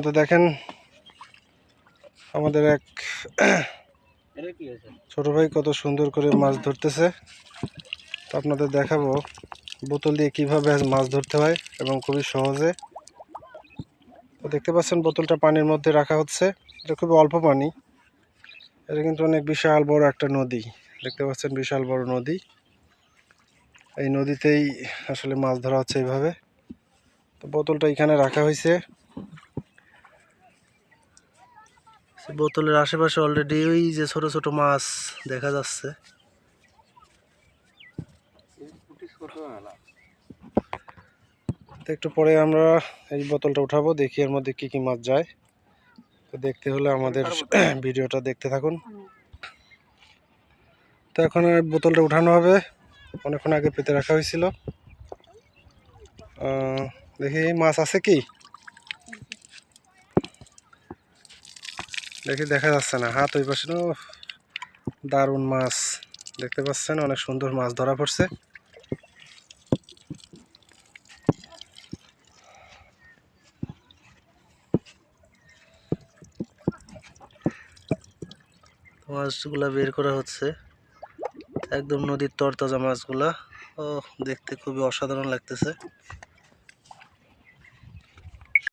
তো দেখেন আমাদের এক ছোট ভাই কত সুন্দর করে মাছ ধরতেছে। তো আপনাদের দেখাবো বোতল দিয়ে কিভাবে মাছ ধরতে হয় এবং খুবই সহজে। তো দেখতে পাচ্ছেন বোতলটা পানির মধ্যে রাখা হচ্ছে। এটা খুবই অল্প পানি। এটা কিন্তু অনেক বিশাল বড় একটা নদী। দেখতে পাচ্ছেন বিশাল বড় নদী। এই নদীতেই আসলে মাছ ধরা হচ্ছে এইভাবে। তো বোতলটা এখানে রাখা হয়েছে। বোতলের আশেপাশে অলরেডি ওই যে ছোট ছোট মাছ দেখা যাচ্ছে। তো একটু পরে আমরা এই বোতলটা উঠাবো, দেখি এর মধ্যে কি কি মাছ যায়। তো দেখতে হলে আমাদের ভিডিওটা দেখতে থাকুন। তো এখন বোতলটা উঠানো হবে, অনেকক্ষণ আগে পেতে রাখা হয়েছিল। দেখি মাছ আছে কি, দেখি দেখা যাচ্ছে না, হাত ওই পাশে। দারুণ মাছ দেখতে পাচ্ছেন, অনেক সুন্দর মাছ ধরা পড়ছে। মাছগুলা বের করা হচ্ছে, একদম নদীর তরতাজা মাছগুলা। ও দেখতে খুবই অসাধারণ লাগতেছে।